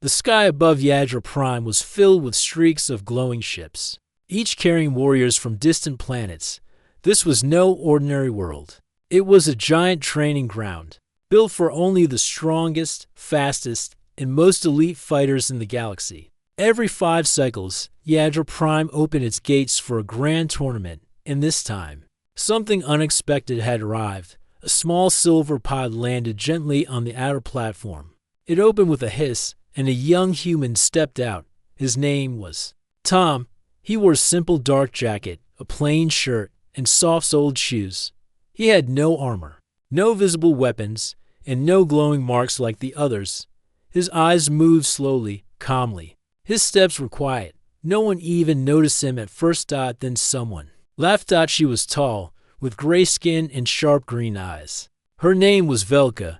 The sky above Yadra Prime was filled with streaks of glowing ships, each carrying warriors from distant planets. This was no ordinary world. It was a giant training ground, built for only the strongest, fastest, and most elite fighters in the galaxy. Every 5 cycles, Yadra Prime opened its gates for a grand tournament, and this time, something unexpected had arrived. A small silver pod landed gently on the outer platform. It opened with a hiss, and a young human stepped out. His name was Tom. He wore a simple dark jacket, a plain shirt, and soft-soled shoes. He had no armor, no visible weapons, and no glowing marks like the others. His eyes moved slowly, calmly. His steps were quiet. No one even noticed him at first. Then someone laughed. She was tall, with gray skin and sharp green eyes. Her name was Velka,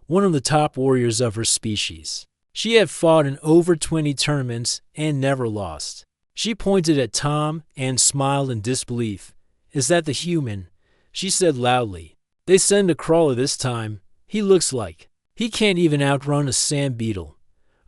one of the top warriors of her species. She had fought in over 20 tournaments and never lost. She pointed at Tom and smiled in disbelief. "Is that the human?" she said loudly. "They send a crawler this time. He looks like he can't even outrun a sand beetle."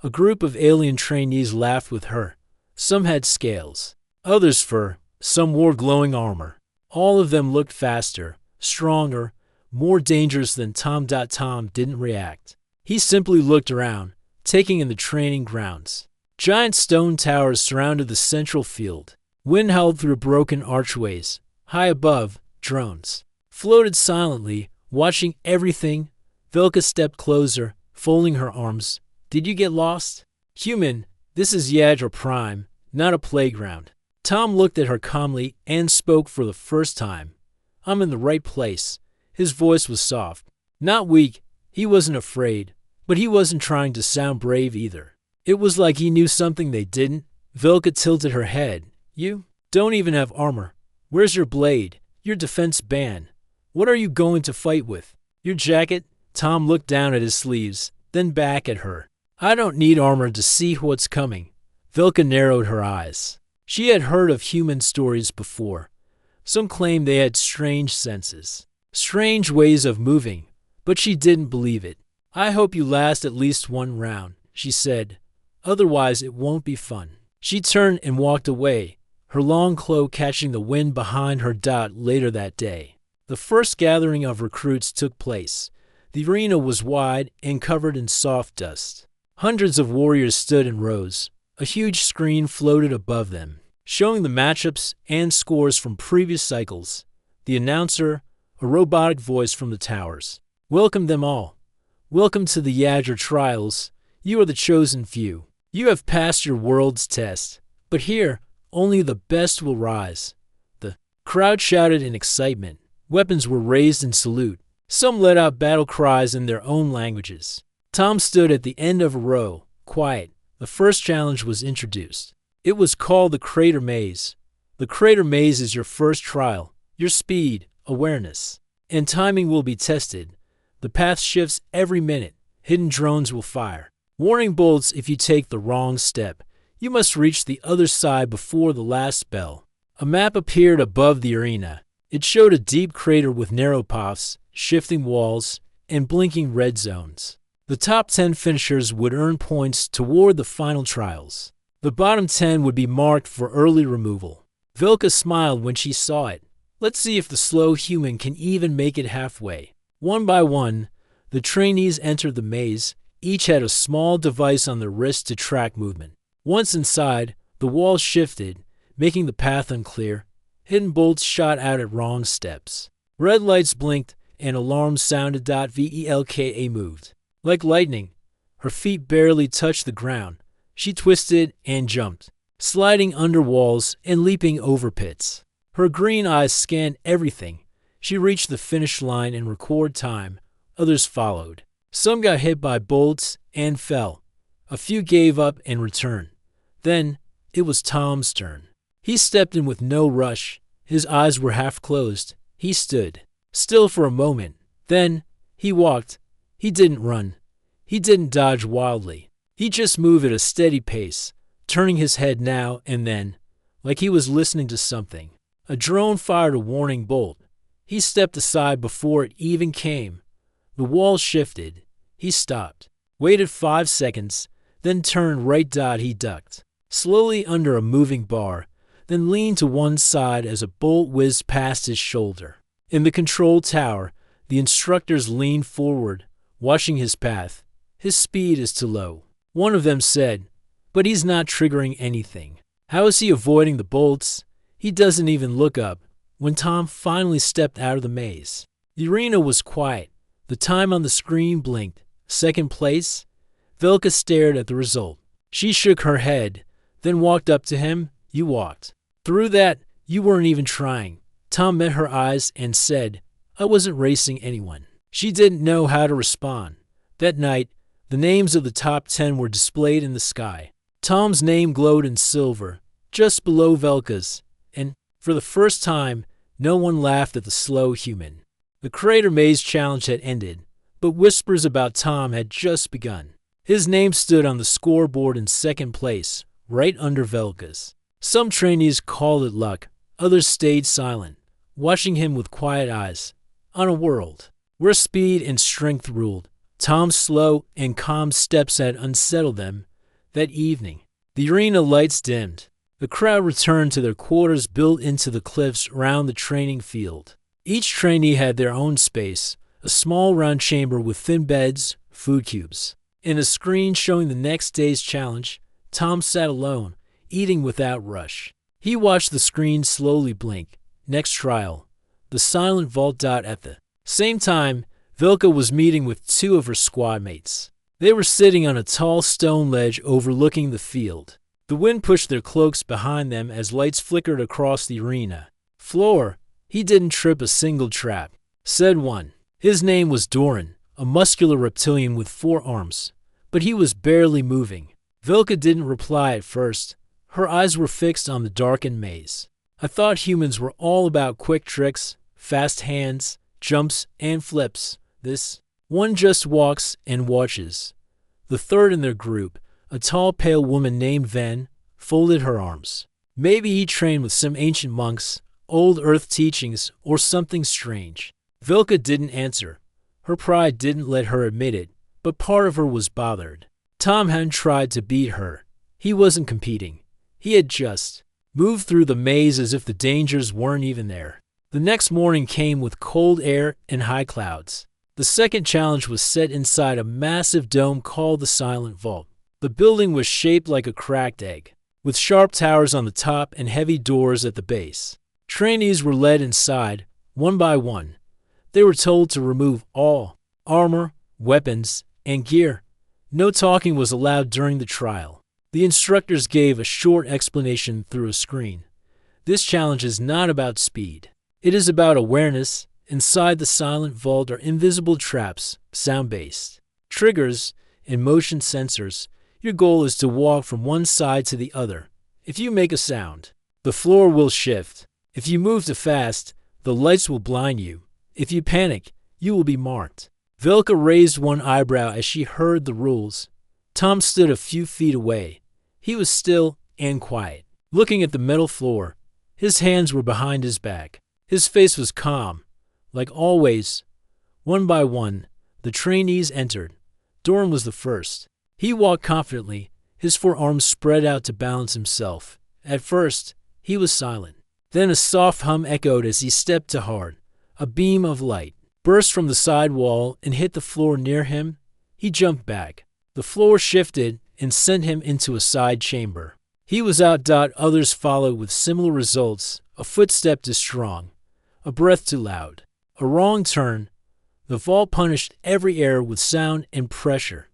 A group of alien trainees laughed with her. Some had scales, others fur, some wore glowing armor. All of them looked faster, stronger, more dangerous than Tom. Tom didn't react. He simply looked around, taking in the training grounds. Giant stone towers surrounded the central field. Wind howled through broken archways. High above, drones floated silently, watching everything. Velka stepped closer, folding her arms. "Did you get lost?" "Human, this is Yadra Prime, not a playground." Tom looked at her calmly and spoke for the first time. "I'm in the right place." His voice was soft, not weak. He wasn't afraid, but he wasn't trying to sound brave either. It was like he knew something they didn't. Velka tilted her head. "You don't even have armor. Where's your blade? Your defense band? What are you going to fight with? Your jacket?" Tom looked down at his sleeves, then back at her. "I don't need armor to see what's coming." Velka narrowed her eyes. She had heard of human stories before. Some claimed they had strange senses, strange ways of moving, but she didn't believe it. "I hope you last at least 1 round," she said. "Otherwise it won't be fun." She turned and walked away, her long cloak catching the wind behind her. Later that day, the first gathering of recruits took place. The arena was wide and covered in soft dust. Hundreds of warriors stood in rows. A huge screen floated above them, showing the matchups and scores from previous cycles. The announcer, a robotic voice from the towers, welcomed them all. "Welcome to the Yadra trials. You are the chosen few. You have passed your world's test. But here, only the best will rise." The crowd shouted in excitement. Weapons were raised in salute. Some let out battle cries in their own languages. Tom stood at the end of a row, quiet. The first challenge was introduced. It was called the Crater Maze. The Crater Maze is your first trial. Your speed, awareness, and timing will be tested. The path shifts every minute. Hidden drones will fire. Warning bolts if you take the wrong step. You must reach the other side before the last bell. A map appeared above the arena. It showed a deep crater with narrow paths, shifting walls, and blinking red zones. The top 10 finishers would earn points toward the final trials. The bottom 10 would be marked for early removal. Velka smiled when she saw it. Let's see if the slow human can even make it halfway. One by one, the trainees entered the maze. Each had a small device on their wrist to track movement. Once inside, the walls shifted, making the path unclear. Hidden bolts shot out at wrong steps. Red lights blinked and alarms sounded. Velka moved. Like lightning, her feet barely touched the ground. She twisted and jumped, sliding under walls and leaping over pits. Her green eyes scanned everything. She reached the finish line in record time. Others followed. Some got hit by bolts and fell. A few gave up and returned. Then it was Tom's turn. He stepped in with no rush. His eyes were half closed. He stood still for a moment. Then he walked. He didn't run. He didn't dodge wildly. He just moved at a steady pace, turning his head now and then, like he was listening to something. A drone fired a warning bolt. He stepped aside before it even came. The wall shifted. He stopped, waited 5 seconds, then turned right. He ducked slowly under a moving bar, then leaned to one side as a bolt whizzed past his shoulder. In the control tower, the instructors leaned forward, watching his path. His speed is too low, one of them said, but he's not triggering anything. How is he avoiding the bolts? He doesn't even look up. When Tom finally stepped out of the maze, the arena was quiet. The time on the screen blinked. Second place? Velka stared at the result. She shook her head, then walked up to him. You walked through that. You weren't even trying. Tom met her eyes and said, I wasn't racing anyone. She didn't know how to respond. That night, the names of the top 10 were displayed in the sky. Tom's name glowed in silver, just below Velka's, and, for the first time, no one laughed at the slow human. The Crater Maze Challenge had ended, but whispers about Tom had just begun. His name stood on the scoreboard in second place, right under Velka's. Some trainees called it luck, others stayed silent, watching him with quiet eyes. On a world where speed and strength ruled, Tom's slow and calm steps had unsettled them. That evening, the arena lights dimmed. The crowd returned to their quarters built into the cliffs around the training field. Each trainee had their own space, a small round chamber with thin beds, food cubes. In a screen showing the next day's challenge, Tom sat alone, eating without rush. He watched the screen slowly blink. Next trial, the silent vault. At the same time, Velka was meeting with two of her squad mates. They were sitting on a tall stone ledge overlooking the field. The wind pushed their cloaks behind them as lights flickered across the arena floor. He didn't trip a single trap, said one. His name was Doran, a muscular reptilian with 4 arms, but he was barely moving. Velka didn't reply at first. Her eyes were fixed on the darkened maze. I thought humans were all about quick tricks, fast hands, jumps, and flips. This one just walks and watches. The third in their group, a tall pale woman named Ven, folded her arms. Maybe he trained with some ancient monks, old earth teachings, or something strange. Velka didn't answer. Her pride didn't let her admit it, but part of her was bothered. Tom hadn't tried to beat her. He wasn't competing. He had just moved through the maze as if the dangers weren't even there. The next morning came with cold air and high clouds. The second challenge was set inside a massive dome called the Silent Vault. The building was shaped like a cracked egg, with sharp towers on the top and heavy doors at the base. Trainees were led inside, one by one. They were told to remove all armor, weapons, and gear. No talking was allowed during the trial. The instructors gave a short explanation through a screen. This challenge is not about speed. It is about awareness. Inside the Silent Vault are invisible traps, sound-based, triggers, and motion sensors. Your goal is to walk from one side to the other. If you make a sound, the floor will shift. If you move too fast, the lights will blind you. If you panic, you will be marked. Velka raised one eyebrow as she heard the rules. Tom stood a few feet away. He was still and quiet, looking at the metal floor. His hands were behind his back. His face was calm. Like always, one by one, the trainees entered. Doran was the first. He walked confidently, his 4 arms spread out to balance himself. At first, he was silent. Then a soft hum echoed as he stepped to hard. A beam of light burst from the side wall and hit the floor near him. He jumped back. The floor shifted and sent him into a side chamber. He was out. Others followed with similar results. A footstep too strong, a breath too loud. A wrong turn. The vault punished every error with sound and pressure.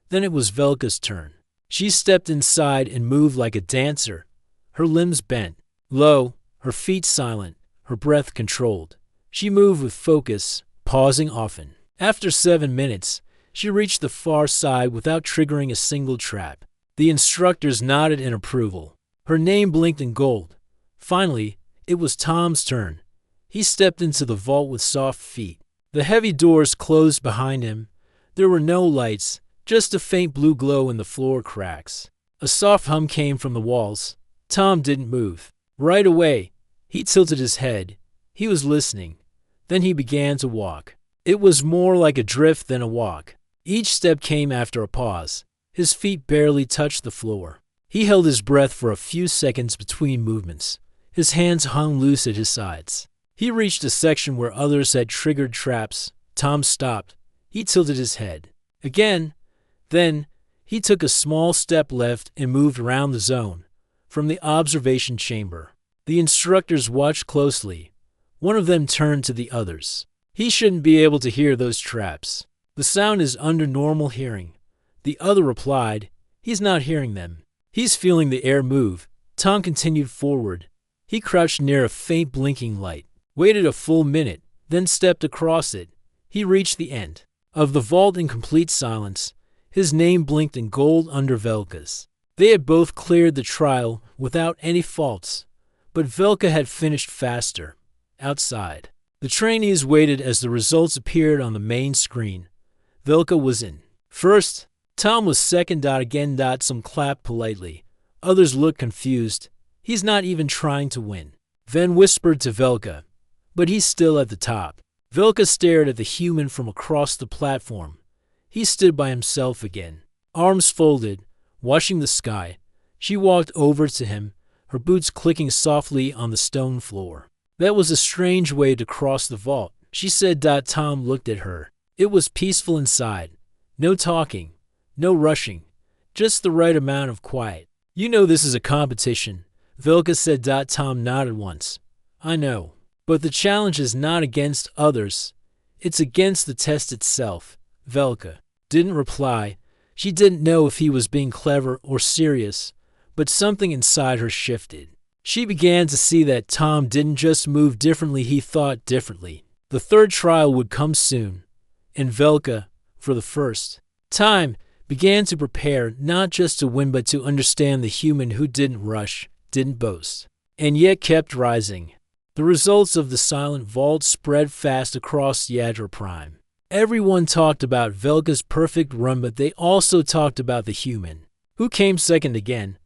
Then it was Velka's turn. She stepped inside and moved like a dancer. Her limbs bent, low, her feet silent, her breath controlled. She moved with focus, pausing often. After 7 minutes, she reached the far side without triggering a single trap. The instructors nodded in approval. Her name blinked in gold. Finally, it was Tom's turn. He stepped into the vault with soft feet. The heavy doors closed behind him. There were no lights, just a faint blue glow in the floor cracks. A soft hum came from the walls. Tom didn't move. Right away, he tilted his head. He was listening. Then he began to walk. It was more like a drift than a walk. Each step came after a pause. His feet barely touched the floor. He held his breath for a few seconds between movements. His hands hung loose at his sides. He reached a section where others had triggered traps. Tom stopped. He tilted his head. Again. Then, he took a small step left and moved around the zone, from the observation chamber. The instructors watched closely. One of them turned to the others. He shouldn't be able to hear those traps. The sound is under normal hearing. The other replied, he's not hearing them. He's feeling the air move. Tom continued forward. He crouched near a faint blinking light, waited a full minute, then stepped across it. He reached the end of the vault in complete silence. His name blinked in gold under Velka's. They had both cleared the trial without any faults, but Velka had finished faster. Outside, the trainees waited as the results appeared on the main screen. Velka was in first. Tom was second. Again. Some clapped politely. Others looked confused. He's not even trying to win. Ven whispered to Velka, but he's still at the top. Velka stared at the human from across the platform. He stood by himself again, arms folded, watching the sky. She walked over to him, her boots clicking softly on the stone floor. That was a strange way to cross the vault, she said. Tom looked at her. It was peaceful inside. No talking, no rushing, just the right amount of quiet. You know this is a competition, Velka said. Tom nodded once. I know, but the challenge is not against others. It's against the test itself. Velka didn't reply. She didn't know if he was being clever or serious, but something inside her shifted. She began to see that Tom didn't just move differently, he thought differently. The third trial would come soon, and Velka, for the first time, began to prepare not just to win but to understand the human who didn't rush, didn't boast, and yet kept rising. The results of the silent vault spread fast across Yadra Prime. Everyone talked about Velka's perfect run, but they also talked about the human, who came second again.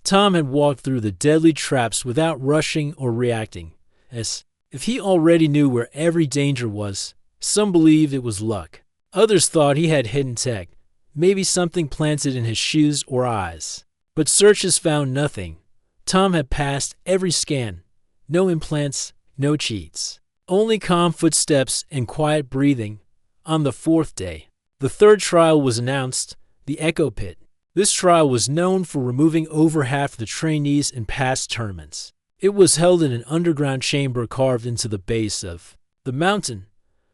Tom had walked through the deadly traps without rushing or reacting, as if he already knew where every danger was. Some believed it was luck. Others thought he had hidden tech, maybe something planted in his shoes or eyes. But searches found nothing. Tom had passed every scan. No implants, no cheats. Only calm footsteps and quiet breathing. On the fourth day, the third trial was announced, the Echo Pit. This trial was known for removing over half the trainees in past tournaments. It was held in an underground chamber carved into the base of the mountain.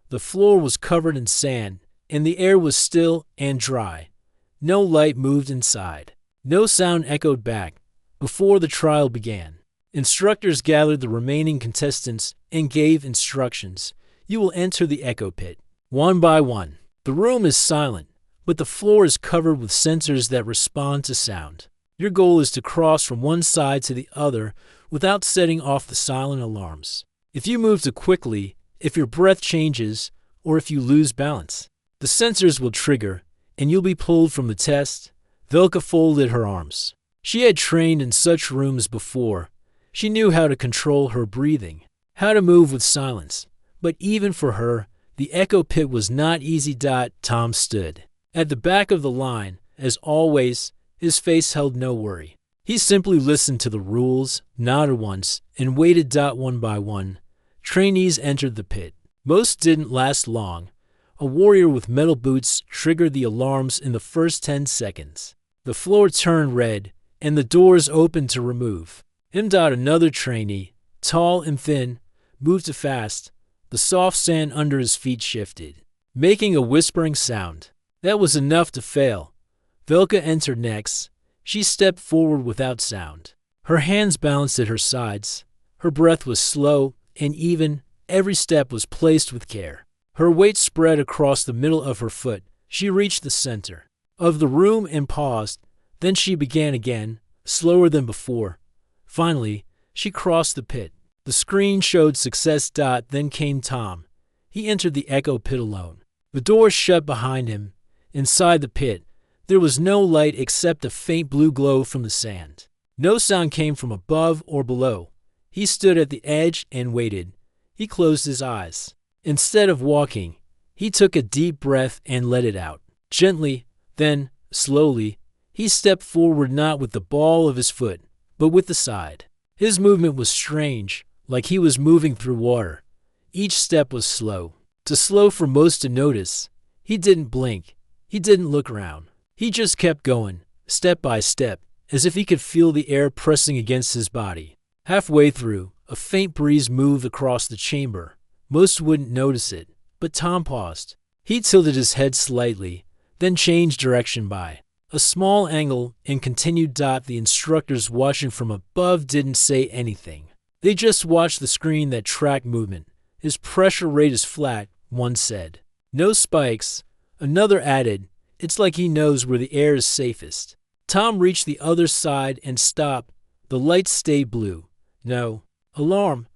The floor was covered in sand, and the air was still and dry. No light moved inside. No sound echoed back. Before the trial began, instructors gathered the remaining contestants and gave instructions. You will enter the Echo Pit, one by one. The room is silent, but the floor is covered with sensors that respond to sound. Your goal is to cross from one side to the other without setting off the silent alarms. If you move too quickly, if your breath changes, or if you lose balance, the sensors will trigger, and you'll be pulled from the test. Velka folded her arms. She had trained in such rooms before. She knew how to control her breathing, how to move with silence. But even for her, the Echo Pit was not easy. Tom stood at the back of the line. As always, his face held no worry. He simply listened to the rules, nodded once, and waited. One by one, trainees entered the pit. Most didn't last long. A warrior with metal boots triggered the alarms in the first 10 seconds. The floor turned red, and the doors opened to remove him. Another trainee, tall and thin, moved too fast. The soft sand under his feet shifted, making a whispering sound. That was enough to fail. Velka entered next. She stepped forward without sound. Her hands balanced at her sides. Her breath was slow and even. Every step was placed with care. Her weight spread across the middle of her foot. She reached the center of the room and paused. Then she began again, slower than before. Finally, she crossed the pit. The screen showed success. Then came Tom. He entered the Echo Pit alone. The doors shut behind him. Inside the pit, there was no light except a faint blue glow from the sand. No sound came from above or below. He stood at the edge and waited. He closed his eyes. Instead of walking, he took a deep breath and let it out. Gently, then, slowly, He stepped forward not with the ball of his foot, but with the side. His movement was strange, like he was moving through water. Each step was slow, too slow for most to notice. He didn't blink. He didn't look around. He just kept going, step by step, as if he could feel the air pressing against his body. Halfway through, a faint breeze moved across the chamber. Most wouldn't notice it, but Tom paused. He tilted his head slightly, then changed direction by a small angle and continued. The instructors watching from above didn't say anything. They just watched the screen that tracked movement. His pressure rate is flat, one said. No spikes. Another added, it's like he knows where the air is safest. Tom reached the other side and stopped. The lights stayed blue. No alarm.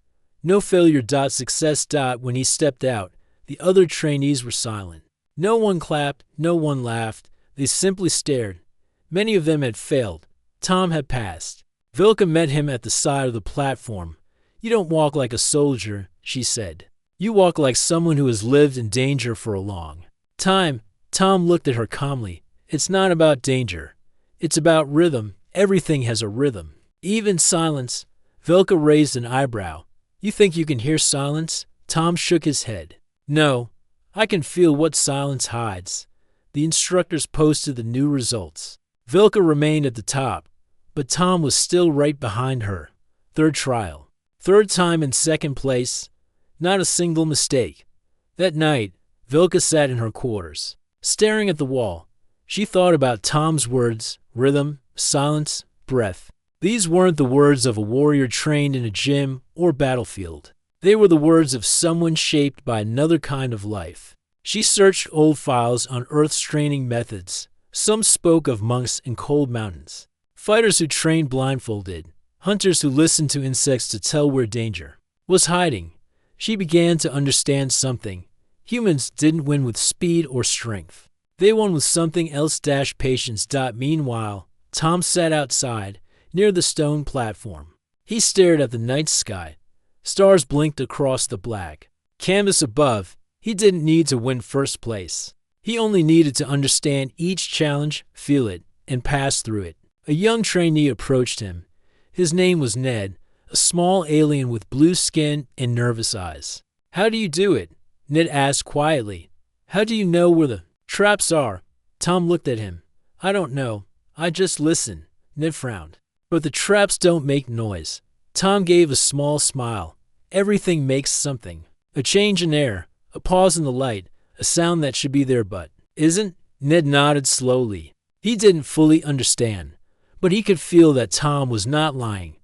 No failure. Success. When he stepped out, the other trainees were silent. No one clapped, no one laughed. They simply stared. Many of them had failed. Tom had passed. Vilka met him at the side of the platform. You don't walk like a soldier, she said. You walk like someone who has lived in danger for a long time. Tom looked at her calmly. It's not about danger. It's about rhythm. Everything has a rhythm. Even silence. Vilka raised an eyebrow. You think you can hear silence? Tom shook his head. No, I can feel what silence hides. The instructors posted the new results. Vilka remained at the top, but Tom was still right behind her. Third trial. Third time in second place. Not a single mistake. That night, Vilka sat in her quarters, staring at the wall. She thought about Tom's words, rhythm, silence, breath. These weren't the words of a warrior trained in a gym or battlefield. They were the words of someone shaped by another kind of life. She searched old files on Earth's training methods. Some spoke of monks in cold mountains, fighters who trained blindfolded, hunters who listened to insects to tell where danger was hiding. She began to understand something. Humans didn't win with speed or strength. They won with something else. Patience. Meanwhile, Tom sat outside, near the stone platform. He stared at the night sky. Stars blinked across the black canvas above. He didn't need to win first place. He only needed to understand each challenge, feel it, and pass through it. A young trainee approached him. His name was Ned, a small alien with blue skin and nervous eyes. How do you do it? Ned asked quietly. How do you know where the traps are? Tom looked at him. I don't know. I just listen. Ned frowned. But the traps don't make noise. Tom gave a small smile. Everything makes something. A change in air, a pause in the light, a sound that should be there but isn't. Ned nodded slowly. He didn't fully understand, but he could feel that Tom was not lying.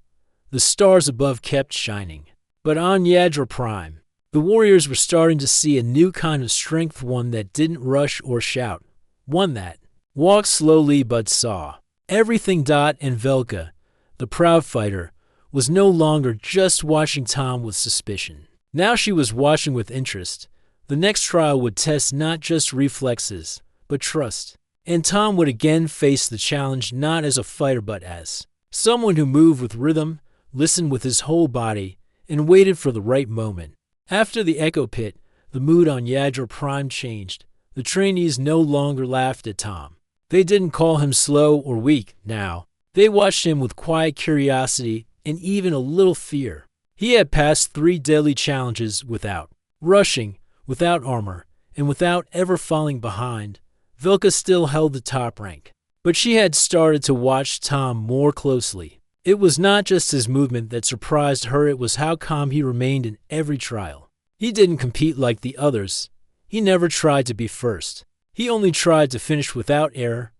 The stars above kept shining. But on Yadra Prime, the warriors were starting to see a new kind of strength, one that didn't rush or shout, one that walked slowly but saw everything. And Velka, the proud fighter, was no longer just watching Tom with suspicion. Now she was watching with interest. The next trial would test not just reflexes, but trust. And Tom would again face the challenge not as a fighter but as someone who moved with rhythm, listened with his whole body, and waited for the right moment. After the Echo Pit, the mood on Yadra Prime changed. The trainees no longer laughed at Tom. They didn't call him slow or weak now. They watched him with quiet curiosity and even a little fear. He had passed 3 deadly challenges without rushing, without armor, and without ever falling behind. Vilka still held the top rank, but she had started to watch Tom more closely. It was not just his movement that surprised her, it was how calm he remained in every trial. He didn't compete like the others. He never tried to be first. He only tried to finish without error.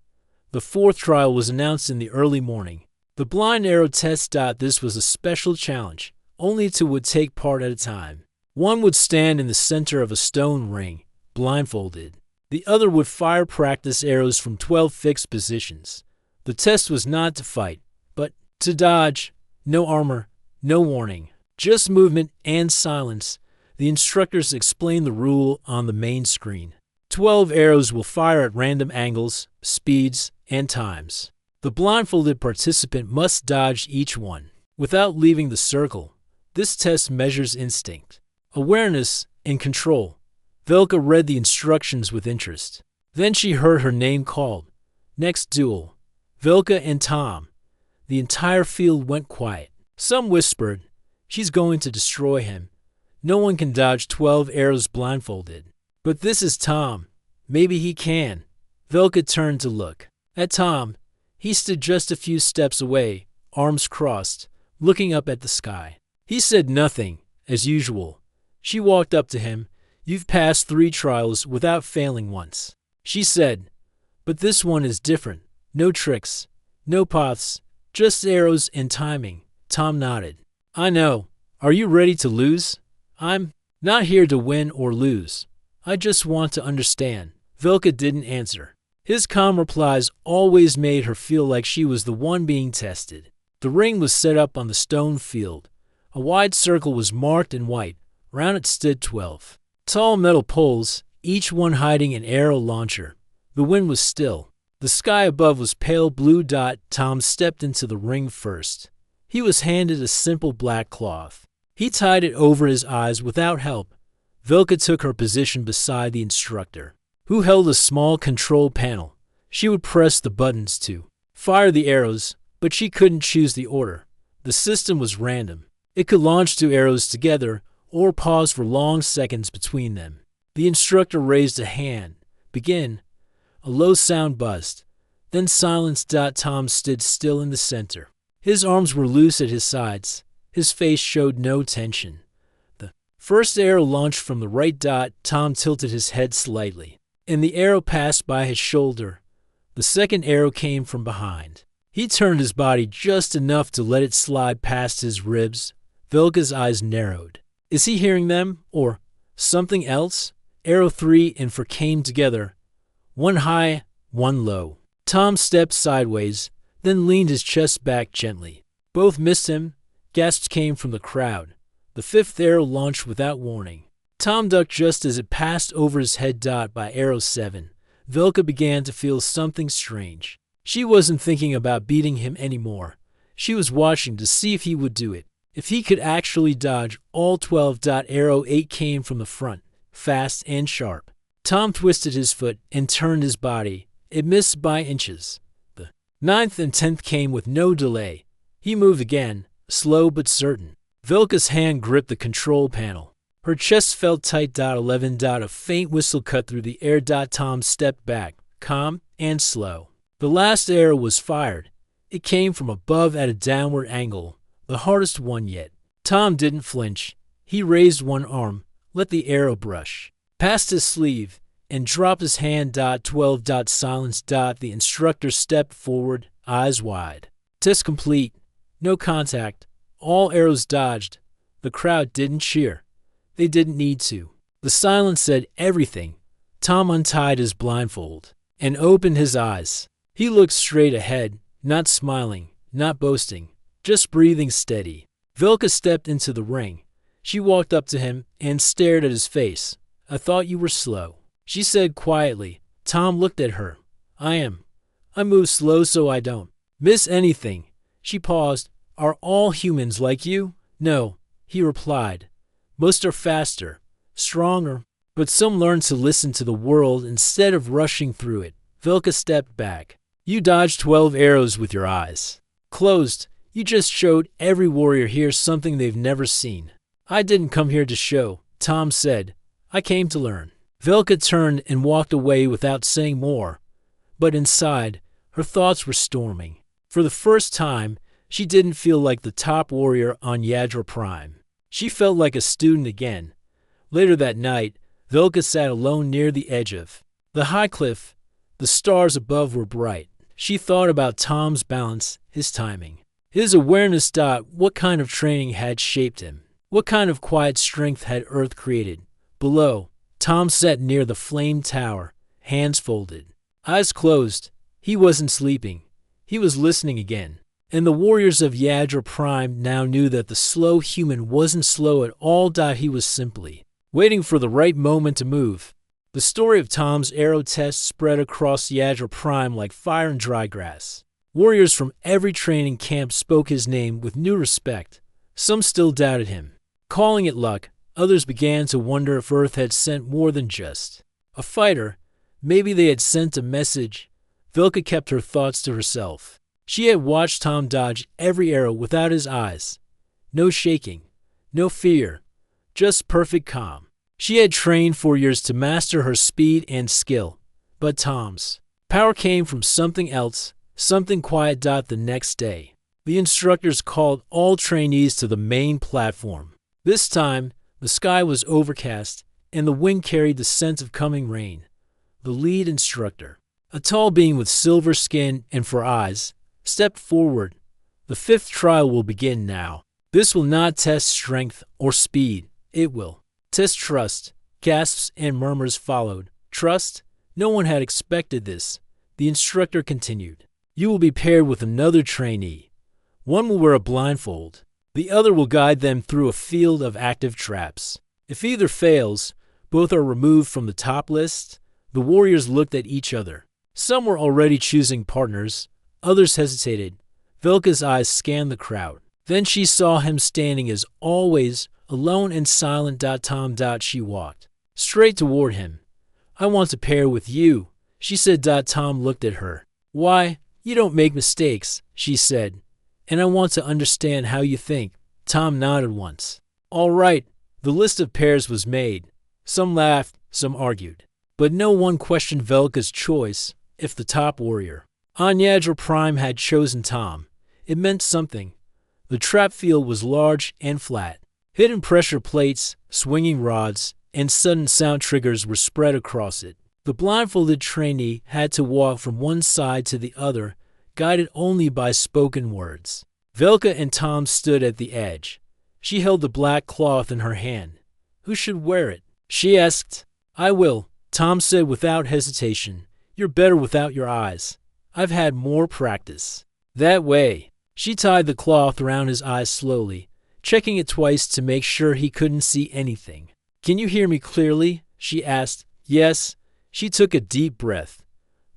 The 4th trial was announced in the early morning. The blind arrow test. This was a special challenge. Only 2 would take part at a time. One would stand in the center of a stone ring, blindfolded. The other would fire practice arrows from 12 fixed positions. The test was not to fight, but to dodge. No armor, no warning, just movement and silence. The instructors explained the rule on the main screen. 12 arrows will fire at random angles, speeds, and times. The blindfolded participant must dodge each one without leaving the circle. This test measures instinct, awareness, and control. Velka read the instructions with interest. Then she heard her name called. Next duel. Vilka and Tom. The entire field went quiet. Some whispered, "She's going to destroy him. No one can dodge 12 arrows blindfolded." "But this is Tom. Maybe he can." Vilka turned to look at Tom. He stood just a few steps away, arms crossed, looking up at the sky. He said nothing, as usual. She walked up to him. "You've passed 3 trials without failing once," she said. "But this one is different. No tricks, no paths, just arrows and timing." Tom nodded. "I know. Are you ready to lose?" "I'm not here to win or lose. I just want to understand." Vilka didn't answer. His calm replies always made her feel like she was the one being tested. The ring was set up on the stone field. A wide circle was marked in white. Round it stood 12 tall metal poles, each one hiding an arrow launcher. The wind was still. The sky above was pale blue. Tom stepped into the ring first. He was handed a simple black cloth. He tied it over his eyes without help. Vilka took her position beside the instructor, who held a small control panel. She would press the buttons to fire the arrows, but she couldn't choose the order. The system was random. It could launch 2 arrows together or pause for long seconds between them. The instructor raised a hand. "Begin." A low sound buzzed. Then silence. Tom stood still in the center. His arms were loose at his sides. His face showed no tension. The first arrow launched from the right. Tom tilted his head slightly, and the arrow passed by his shoulder. The second arrow came from behind. He turned his body just enough to let it slide past his ribs. Vilka's eyes narrowed. Is he hearing them, or something else? Arrow 3 and 4 came together. One high, one low. Tom stepped sideways, then leaned his chest back gently. Both missed him. Gasps came from the crowd. The 5th arrow launched without warning. Tom ducked just as it passed over his head. By arrow 7, Vilka began to feel something strange. She wasn't thinking about beating him anymore. She was watching to see if he would do it, if he could actually dodge all 12. Arrow 8 came from the front, fast and sharp. Tom twisted his foot and turned his body. It missed by inches. The 9th and 10th came with no delay. He moved again, slow but certain. Vilka's hand gripped the control panel. Her chest felt tight. 11. A faint whistle cut through the air. Tom stepped back, calm and slow. The last arrow was fired. It came from above at a downward angle, the hardest one yet. Tom didn't flinch. He raised one arm, let the arrow brush past his sleeve, and dropped his hand. 12. Silence. The instructor stepped forward, eyes wide. Test complete. No contact. All arrows dodged. The crowd didn't cheer. They didn't need to. The silence said everything. Tom untied his blindfold and opened his eyes. He looked straight ahead, not smiling, not boasting, just breathing steady. Vilka stepped into the ring. She walked up to him and stared at his face. "I thought you were slow," she said quietly. Tom looked at her. "I am. I move slow so I don't miss anything." She paused. "Are all humans like you?" "No," he replied. "Most are faster, stronger, but some learn to listen to the world instead of rushing through it." Vilka stepped back. "You dodged 12 arrows with your eyes closed. You just showed every warrior here something they've never seen." "I didn't come here to show," Tom said. "I came to learn." Vilka turned and walked away without saying more. But inside, her thoughts were storming. For the first time, she didn't feel like the top warrior on Yadra Prime. She felt like a student again. Later that night, Vilka sat alone near the edge of the high cliff. The stars above were bright. She thought about Tom's balance, his timing, his awareness. What kind of training had shaped him? What kind of quiet strength had Earth created? Below, Tom sat near the flame tower, hands folded, eyes closed. He wasn't sleeping. He was listening again. And the warriors of Yadra Prime now knew that the slow human wasn't slow at all. He was simply waiting for the right moment to move. The story of Tom's arrow test spread across Yadra Prime like fire in dry grass. Warriors from every training camp spoke his name with new respect. Some still doubted him, calling it luck. Others began to wonder if Earth had sent more than just a fighter. Maybe they had sent a message. Vilka kept her thoughts to herself. She had watched Tom dodge every arrow without his eyes. No shaking, no fear, just perfect calm. She had trained for years to master her speed and skill, but Tom's power came from something else, something quiet. The next day, the instructors called all trainees to the main platform. This time, the sky was overcast, and the wind carried the scent of coming rain. The lead instructor, a tall being with silver skin and for eyes, stepped forward. The fifth trial will begin now. This will not test strength or speed. It will test trust. Gasps and murmurs followed. Trust? No one had expected this. The instructor continued. You will be paired with another trainee. One will wear a blindfold. The other will guide them through a field of active traps. If either fails, both are removed from the top list. The warriors looked at each other. Some were already choosing partners. Others hesitated. Vilka's eyes scanned the crowd. Then she saw him standing as always, alone and silent. Tom. She walked straight toward him. I want to pair with you, she said. Tom looked at her. Why? You don't make mistakes, she said. And I want to understand how you think. Tom nodded once. All right. The list of pairs was made. Some laughed, some argued. But no one questioned Velka's choice. If the top warrior, Anyadra Prime, had chosen Tom, it meant something. The trap field was large and flat. Hidden pressure plates, swinging rods, and sudden sound triggers were spread across it. The blindfolded trainee had to walk from one side to the other, guided only by spoken words. Velka and Tom stood at the edge. She held the black cloth in her hand. Who should wear it? She asked. I will, Tom said without hesitation. You're better without your eyes. I've had more practice. That way. She tied the cloth around his eyes slowly, checking it twice to make sure he couldn't see anything. Can you hear me clearly? She asked. Yes. She took a deep breath,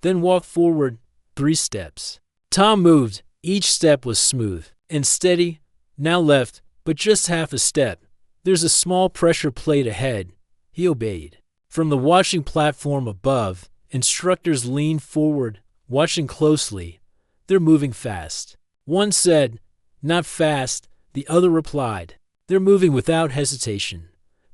then walked forward 3 steps. Tom moved. Each step was smooth and steady. Now left, but just half a step. There's a small pressure plate ahead. He obeyed. From the watching platform above, instructors leaned forward, watching closely. They're moving fast. One said, not fast. The other replied, they're moving without hesitation.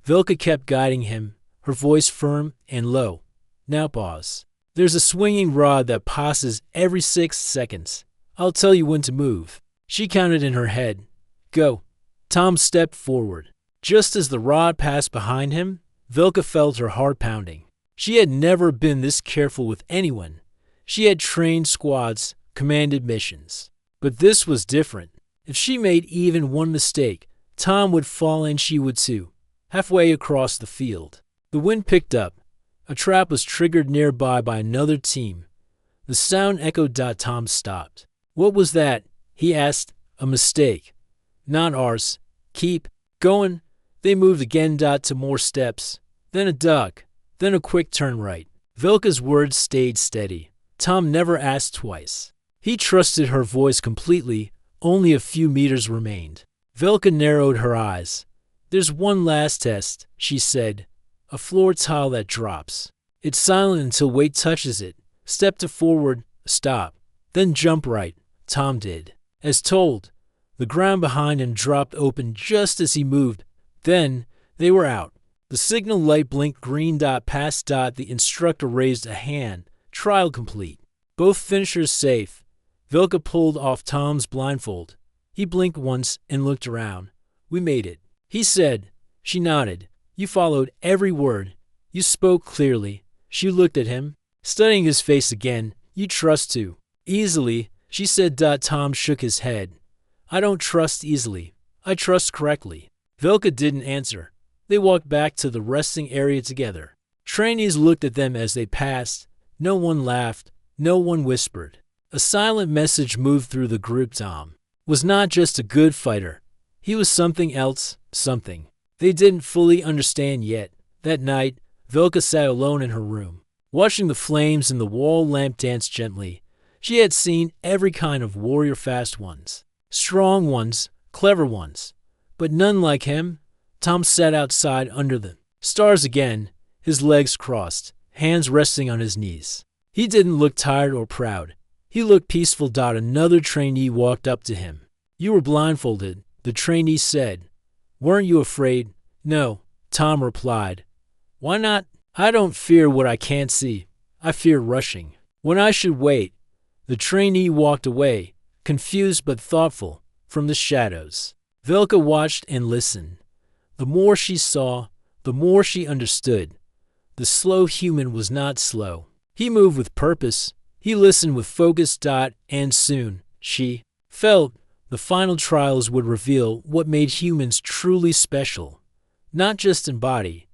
Vilka kept guiding him, her voice firm and low. Now pause. There's a swinging rod that passes every 6 seconds. I'll tell you when to move. She counted in her head. Go. Tom stepped forward. Just as the rod passed behind him, Vilka felt her heart pounding. She had never been this careful with anyone. She had trained squads, commanded missions. But this was different. If she made even one mistake, Tom would fall and she would too. Halfway across the field, the wind picked up. A trap was triggered nearby by another team. The sound echoed. Tom stopped. What was that? He asked. A mistake. Not ours. Keep going. They moved again. To more steps. Then a duck. Then a quick turn right. Vilka's words stayed steady. Tom never asked twice. He trusted her voice completely. Only a few meters remained. Vilka narrowed her eyes. There's one last test, she said. A floor tile that drops. It's silent until weight touches it. Step to forward, stop. Then jump right. Tom did. As told, the ground behind him dropped open just as he moved. Then, they were out. The signal light blinked green. Past. The instructor raised a hand. Trial complete. Both finishers safe. Vilka pulled off Tom's blindfold. He blinked once and looked around. We made it, he said. She nodded. You followed every word. You spoke clearly. She looked at him, studying his face again. You trust too. Easily, she said. Tom shook his head. I don't trust easily. I trust correctly. Vilka didn't answer. They walked back to the resting area together. Trainees looked at them as they passed. No one laughed. No one whispered. A silent message moved through the group. Tom was not just a good fighter. He was something else, something they didn't fully understand yet. That night, Vilka sat alone in her room, watching the flames in the wall lamp dance gently. She had seen every kind of warrior, fast ones, strong ones, clever ones, but none like him. Tom sat outside under the stars again, his legs crossed, hands resting on his knees. He didn't look tired or proud. He looked peaceful. Another trainee walked up to him. "You were blindfolded," the trainee said. "Weren't you afraid?" "No," Tom replied. "Why not?" "I don't fear what I can't see. I fear rushing. When I should wait." The trainee walked away, confused but thoughtful, from the shadows. Velka watched and listened. The more she saw, the more she understood. The slow human was not slow. He moved with purpose. He listened with focus. And soon, she felt, the final trials would reveal what made humans truly special. Not just in body,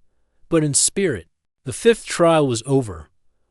but in spirit. The fifth trial was over.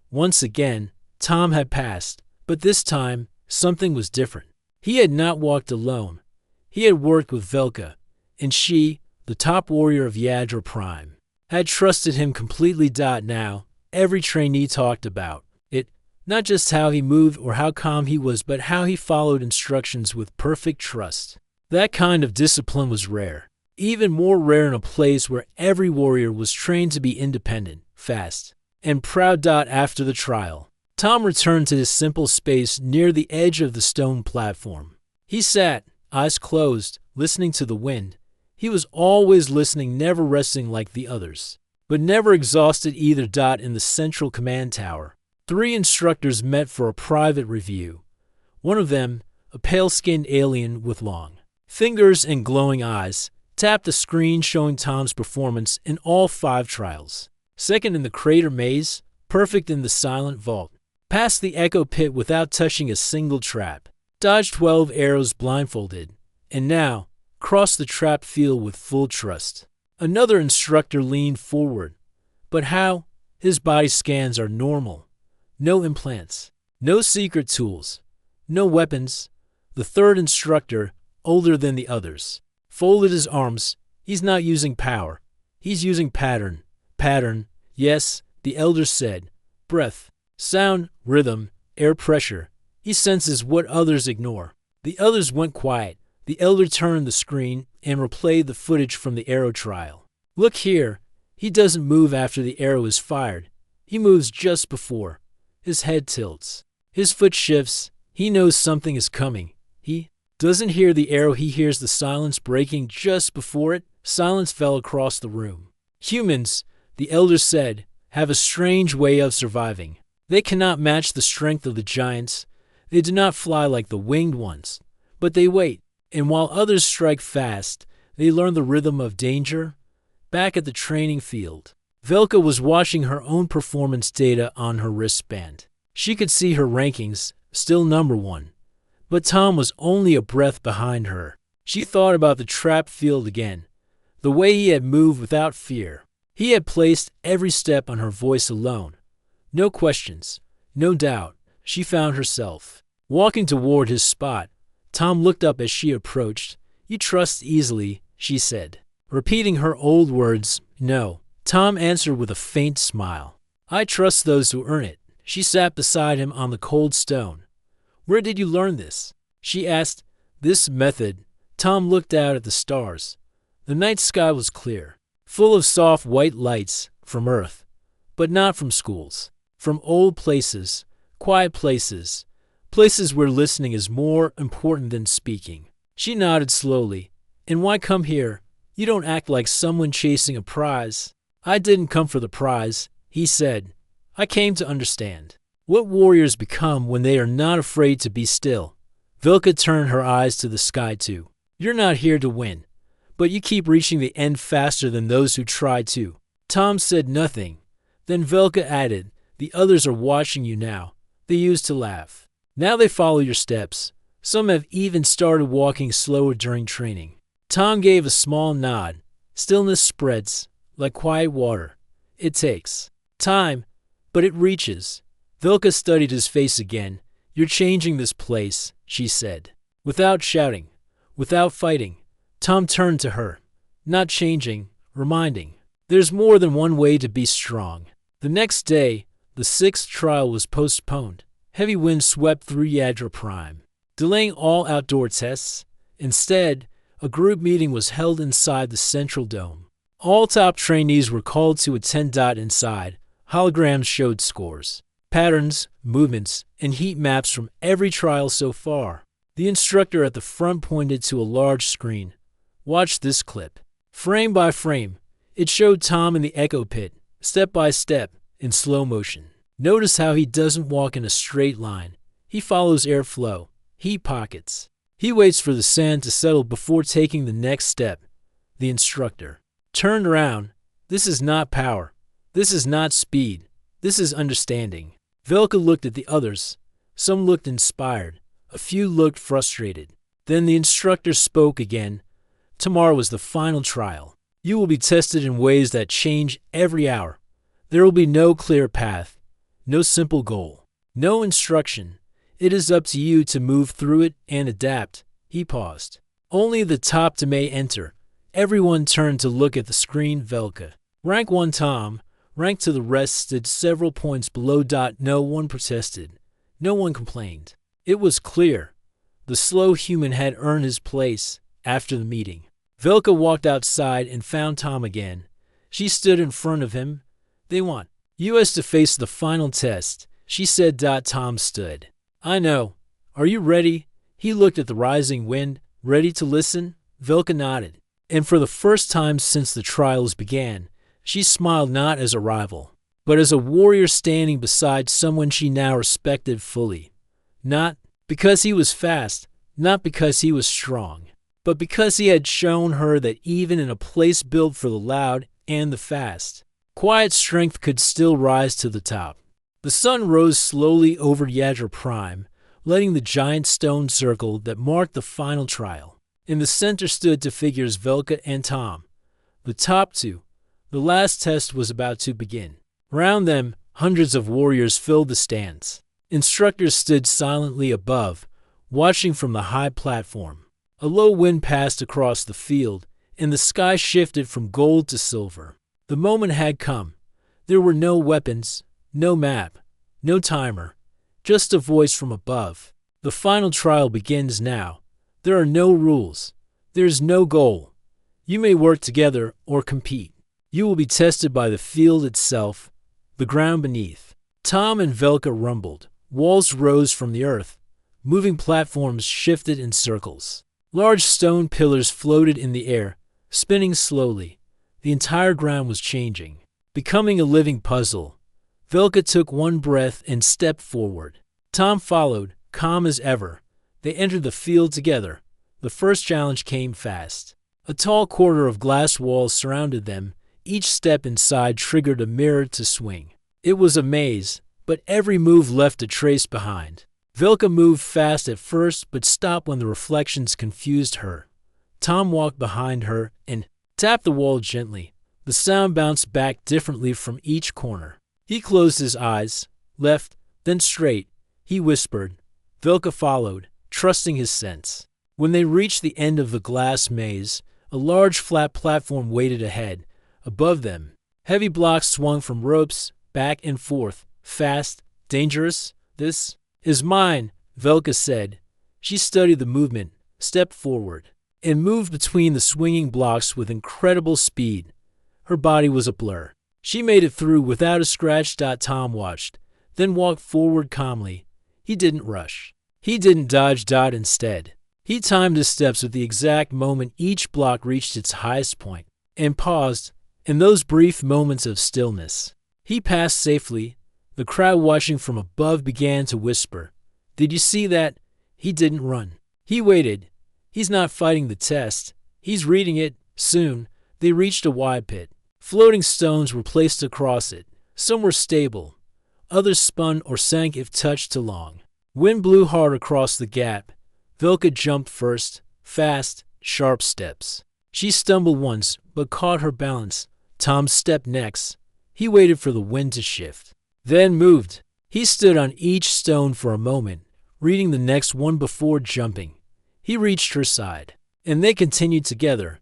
Once again, Tom had passed, but this time, something was different. He had not walked alone. He had worked with Velka, and she, the top warrior of Yadra Prime, had trusted him completely. Now, every trainee talked about it, not just how he moved or how calm he was, but how he followed instructions with perfect trust. That kind of discipline was rare, even more rare in a place where every warrior was trained to be independent, fast, and proud. After the trial, Tom returned to his simple space near the edge of the stone platform. He sat, eyes closed, listening to the wind. He was always listening, never resting like the others, but never exhausted either. In the central command tower, 3 instructors met for a private review. One of them, a pale-skinned alien with long fingers and glowing eyes, tapped the screen showing Tom's performance in all 5 trials. Second in the crater maze, perfect in the silent vault, passed the echo pit without touching a single trap, dodged 12 arrows blindfolded, and now crossed the trap field with full trust. Another instructor leaned forward. But how? His body scans are normal. No implants, no secret tools, no weapons. The third instructor, older than the others, folded his arms. He's not using power. He's using pattern. Pattern, yes, the elder said. Breath, sound, rhythm, air pressure. He senses what others ignore. The others went quiet. The elder turned the screen and replayed the footage from the arrow trial. Look here. He doesn't move after the arrow is fired. He moves just before. His head tilts. His foot shifts. He knows something is coming. He doesn't hear the arrow. He hears the silence breaking just before it. Silence fell across the room. Humans, the elder said, have a strange way of surviving. They cannot match the strength of the giants. They do not fly like the winged ones, but they wait. And while others strike fast, they learn the rhythm of danger. Back at the training field, Velka was watching her own performance data on her wristband. She could see her rankings, still number 1. But Tom was only a breath behind her. She thought about the trap field again, the way he had moved without fear. He had placed every step on her voice alone. No questions, no doubt. She found herself walking toward his spot. Tom looked up as she approached. "You trust easily," she said, repeating her old words. "No," Tom answered with a faint smile. "I trust those who earn it." She sat beside him on the cold stone. "Where did you learn this?" she asked. "This method." Tom looked out at the stars. The night sky was clear, full of soft white lights from Earth, but not from schools, from old places, quiet places, places where listening is more important than speaking. She nodded slowly. "And why come here? You don't act like someone chasing a prize." "I didn't come for the prize," he said. "I came to understand what warriors become when they are not afraid to be still." Vilka turned her eyes to the sky too. "You're not here to win, but you keep reaching the end faster than those who try to." Tom said nothing. Then Vilka added, "The others are watching you now." They used to laugh. "Now they follow your steps. Some have even started walking slower during training." Tom gave a small nod. Stillness spreads, like quiet water. It takes time, but it reaches. Vilka studied his face again. "You're changing this place," she said. Without shouting, without fighting, Tom turned to her. "Not changing, reminding. There's more than one way to be strong." The next day, the 6th trial was postponed. Heavy winds swept through Yadra Prime, delaying all outdoor tests. Instead, a group meeting was held inside the central dome. All top trainees were called to attend. Inside, holograms showed scores. patterns, movements, and heat maps from every trial so far. The instructor at the front pointed to a large screen. Watch this clip. Frame by frame, it showed Tom in the echo pit, step by step, in slow motion. Notice how he doesn't walk in a straight line. He follows airflow, heat pockets. He waits for the sand to settle before taking the next step. The instructor turned around. This is not power. This is not speed. This is understanding. Velka looked at the others. Some looked inspired. A few looked frustrated. Then the instructor spoke again. Tomorrow is the final trial. You will be tested in ways that change every hour. There will be no clear path, no simple goal, no instruction. It is up to you to move through it and adapt. He paused. Only the top may enter. Everyone turned to look at the screen. Velka. Rank 1 Tom. Rank to the rest stood several points below. No one protested. No one complained. It was clear. The slow human had earned his place. After the meeting, Velka walked outside and found Tom again. She stood in front of him. They want us to face the final test, she said. Tom stood. I know. Are you ready? He looked at the rising wind. Ready to listen? Velka nodded. And for the first time since the trials began, she smiled, not as a rival, but as a warrior standing beside someone she now respected fully. Not because he was fast, not because he was strong, but because he had shown her that even in a place built for the loud and the fast, quiet strength could still rise to the top. The sun rose slowly over Yadra Prime, lighting the giant stone circle that marked the final trial. In the center stood two figures, Velka and Tom. The top two. The last test was about to begin. Around them, hundreds of warriors filled the stands. Instructors stood silently above, watching from the high platform. A low wind passed across the field, and the sky shifted from gold to silver. The moment had come. There were no weapons, no map, no timer, just a voice from above. The final trial begins now. There are no rules. There is no goal. You may work together or compete. You will be tested by the field itself, the ground beneath. Tom and Velka rumbled. Walls rose from the earth. Moving platforms shifted in circles. Large stone pillars floated in the air, spinning slowly. The entire ground was changing, becoming a living puzzle. Velka took one breath and stepped forward. Tom followed, calm as ever. They entered the field together. The first challenge came fast. A tall quarter of glass walls surrounded them. Each step inside triggered a mirror to swing. It was a maze, but every move left a trace behind. Velka moved fast at first, but stopped when the reflections confused her. Tom walked behind her and tapped the wall gently. The sound bounced back differently from each corner. He closed his eyes, left, then straight. He whispered. Velka followed, trusting his sense. When they reached the end of the glass maze, a large flat platform waited ahead. Above them, heavy blocks swung from ropes, back and forth, fast, dangerous. This is mine, Velka said. She studied the movement, stepped forward, and moved between the swinging blocks with incredible speed. Her body was a blur. She made it through without a scratch. Tom watched, then walked forward calmly. He didn't rush. He didn't dodge. Instead, he timed his steps with the exact moment each block reached its highest point, and paused. In those brief moments of stillness, he passed safely. The crowd watching from above began to whisper. Did you see that? He didn't run. He waited. He's not fighting the test. He's reading it. Soon, they reached a wide pit. Floating stones were placed across it. Some were stable. Others spun or sank if touched too long. Wind blew hard across the gap. Velka jumped first. Fast, sharp steps. She stumbled once, but caught her balance. Tom stepped next. He waited for the wind to shift, then moved. He stood on each stone for a moment, reading the next one before jumping. He reached her side, and they continued together.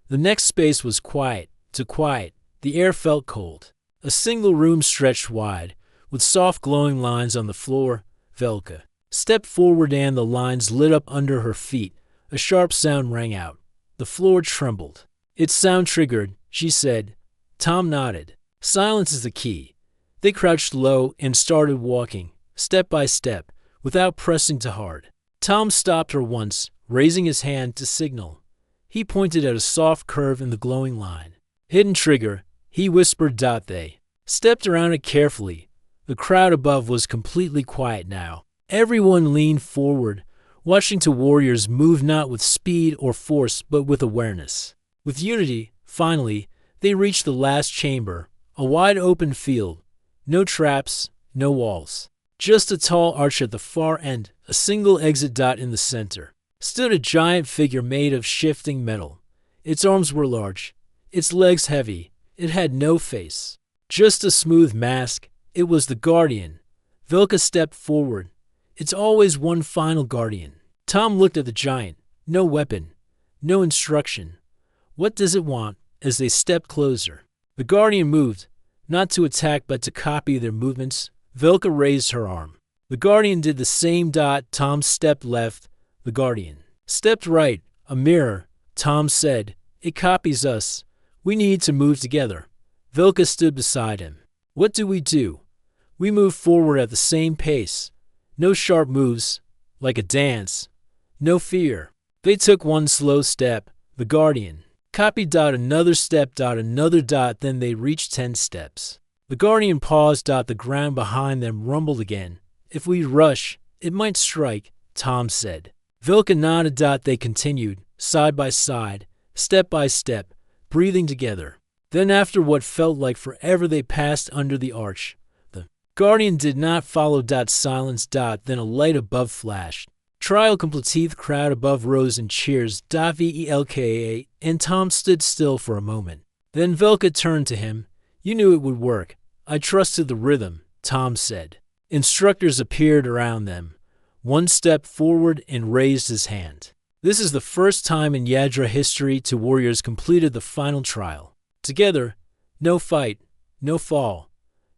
The next space was quiet, too quiet. The air felt cold. A single room stretched wide, with soft glowing lines on the floor. Velka stepped forward and the lines lit up under her feet. A sharp sound rang out. The floor trembled. Its sound triggered, she said. Tom nodded. Silence is the key. They crouched low and started walking, step by step, without pressing too hard. Tom stopped her once, raising his hand to signal. He pointed at a soft curve in the glowing line. "Hidden trigger," he whispered. They stepped around it carefully. The crowd above was completely quiet now. Everyone leaned forward, watching two warriors move not with speed or force but with awareness. With unity, finally, they reached the last chamber, a wide open field. No traps, no walls. Just a tall arch at the far end, a single exit. In the center stood a giant figure made of shifting metal. Its arms were large, its legs heavy. It had no face, just a smooth mask. It was the Guardian. Velka stepped forward. It's always one final Guardian. Tom looked at the giant. No weapon, no instruction. What does it want? As they stepped closer, the Guardian moved, not to attack but to copy their movements. Velka raised her arm. The Guardian did the same. Tom stepped left. The Guardian stepped right. A mirror, Tom said. It copies us. We need to move together. Velka stood beside him. What do? We move forward at the same pace. No sharp moves, like a dance. No fear. They took one slow step. The Guardian copied. Another step. Another. Then they reached 10 steps. The Guardian paused. The ground behind them rumbled again. If we rush, it might strike, Tom said. Velka nodded. They continued, side by side, step by step, breathing together. Then after what felt like forever they passed under the arch. The Guardian did not follow. Silence. Then a light above flashed. Trial complete. Crowd above rose in cheers. Velka, and Tom stood still for a moment. Then Velka turned to him. You knew it would work. I trusted the rhythm, Tom said. Instructors appeared around them. One stepped forward and raised his hand. This is the first time in Yadra history two warriors completed the final trial. Together, no fight, no fall,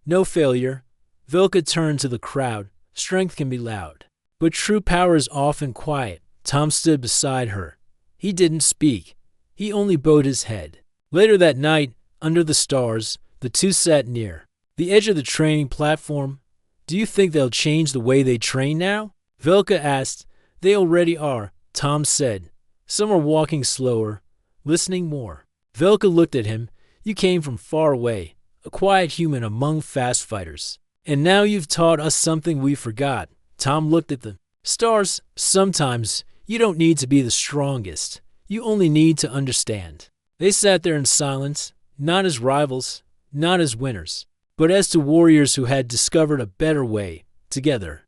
no failure. Velka turned to the crowd. Strength can be loud, but true power is often quiet. Tom stood beside her. He didn't speak. He only bowed his head. Later that night, under the stars, the two sat near the edge of the training platform. Do you think they'll change the way they train now? Velka asked. They already are, Tom said. Some are walking slower, listening more. Velka looked at him. You came from far away, a quiet human among fast fighters. And now you've taught us something we forgot. Tom looked at the stars. Sometimes you don't need to be the strongest. You only need to understand. They sat there in silence, not as rivals, not as winners, but as two warriors who had discovered a better way, together.